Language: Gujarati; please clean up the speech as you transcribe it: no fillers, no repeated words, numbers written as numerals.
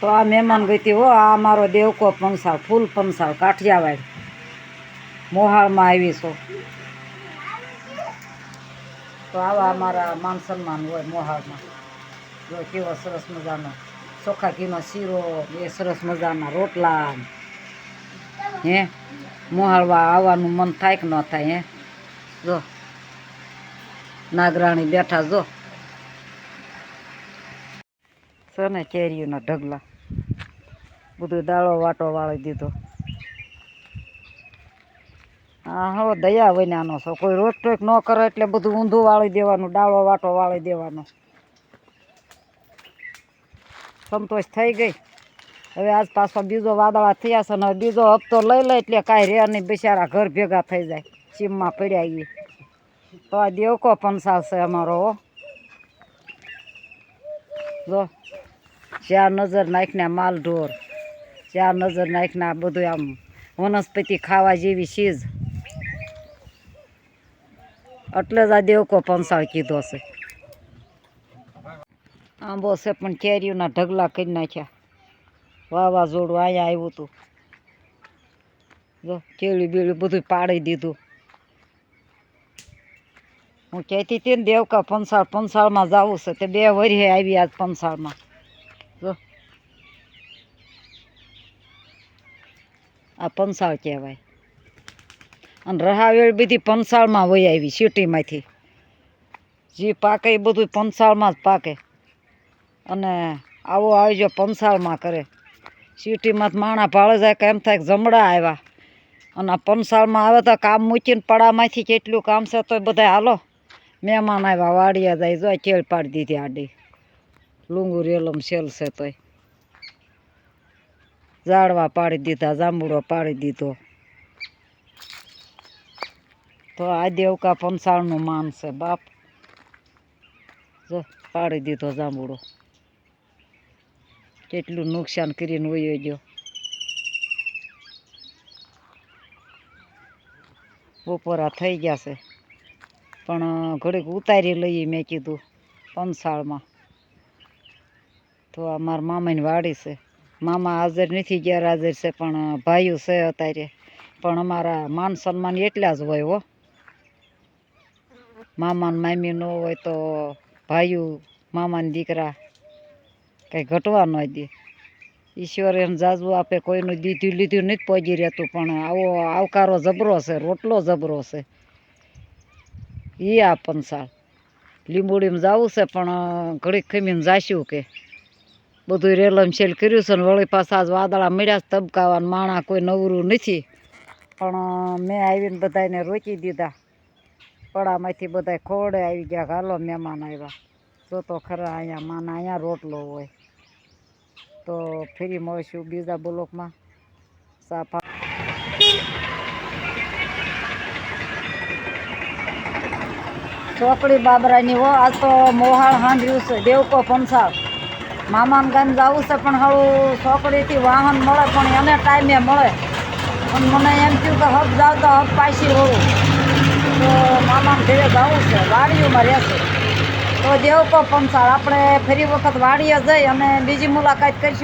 તો આ મહેમાન ગઈ હતી હો, આ મારો દેવકો પંસાળ, ફૂલ પંસાળ, કાઠિયાવાડ મોહાળમાં આવી છો. તો આવા અમારા માન સન્માન હોય મોહાળમાં. જો કેવો સરસ મજાનો ચોખ્ખા ઘીનો શીરો, એ સરસ મજાના રોટલા. હે મોહાળવા આવવાનું મન થાય કે ન થાય? હે જો નાગરાણી બેઠા જો છે ને, કેરીઓના ઢગલા, બધું દાળો વાટો વાળી દીધો. હા હો, દયા હોય ને આનો છો, કોઈ રોક ટોક ન કરે એટલે બધું ઊંધું વાળી દેવાનું, ડાળો વાટો વાળી દેવાનો. સંતોષ થઈ ગઈ. હવે આજ પાછો બીજો વાદળા થયા છે ને, હવે બીજો હપ્તો લઈ લે એટલે કાંઈ રે નહીં, બિચારા ઘર ભેગા થઈ જાય, સીમમાં પડ્યા એ. તો આ દેવકો પંસાળ છે અમારો. જો ચાર નજર નાખીને માલ ઢોર, ચાર નજર નાખીને આ બધું આમ વનસ્પતિ ખાવા જેવી ચીજ, એટલે જ આ દેવકો પંસાળ કીધો છે. આંબો છે પણ કેરીઓના ઢગલા કરી નાખ્યા. વાવાઝોડું અહીંયા આવ્યું હતું. જો કેળી બેળી બધું પાડી દીધું. હું કહેતી હતી ને દેવકા પંસાળમાં જવું છે, તે 2 વર્ષે આવી આજ પંસાળમાં. જો આ પંસાળ કહેવાય. અને રહાવેળ બધી પંસાળમાં વહી આવી સિટીમાંથી. જે પાકે એ બધું પંસાળમાં જ પાકે. અને આવો આવજો પંસાળમાં કરે. સિટીમાં માણા ભાળે જાય કે એમ થાય કે જમડા આવ્યા. અને આ પંસાળમાં આવે તો કામ મૂકીને પડામાંથી કેટલું કામ છે તો બધા હાલો મહેમાન આવ્યા, વાડિયા જાય. જો કેળ પાડી દીધી આડી, લૂંગુ રેલમ સેલ છે તોય. ઝાડવા પાડી દીધા, જાંબુડો પાડી દીધો. તો આ દેવકા પંસાળનું માન છે બાપ. જો પાડી દીધો જાંબુડો, કેટલું નુકસાન કરીને વયો ગયો. બપોરા થઈ ગયા છે પણ ઘડીક ઉતારી લઈએ મેં કીધું પંસાળમાં. તો આ મારા મામાની વાડી છે. મામા હાજર નથી, ગેરહાજર છે, પણ ભાઈઓ છે અત્યારે. પણ અમારા માન સન્માન એટલા જ હોય હો. મામાને મામી ન હોય તો ભાઈઓ, મામાના દીકરા કંઈ ઘટવા ન દે. ઈશ્વર એને જાજુ આપે, કોઈનું દીધું લીધું નથી પહોંચી રહેતું, પણ આવો આવકારો જબરો છે, રોટલો જબરો છે. એ આ પંસાળ લીંબોડીમાં જવું છે પણ ઘડીક ખમીને જાશું કે. બધું રેલમ શેલ કર્યું છે ને, વળી પાછા આજ વાદળા મળ્યા છે તબકાવાના, માણા કોઈ નવરું નથી. પણ મેં આવીને બધાને રોકી દીધા. પડામાંથી બધા ખોડે આવી ગયા, હાલો મહેમાન આવ્યા. જો તો ખરા અહીંયા માના અહીંયા રોટલો હોય. તો ફરી મળીશું બીજા બ્લોકમાં. સાપા ચોકડી બાબરાની હો. આજ તો મોહાળ સાંભળ્યું છે દેવકો પંસાળ. મામાને ગામ જવું છે પણ હાલું ચોકડીથી વાહન મળે પણ એને ટાઈમે મળે. પણ મને એમ થયું કે હબ જાવ તો હબ પાછી વળું. તો મામાને ઘરે જવું છે, વાડીઓમાં રહેશે. તો દેવકો પંસાળ આપણે ફરી વખત વાડીએ જઈ અને બીજી મુલાકાત કરીશું.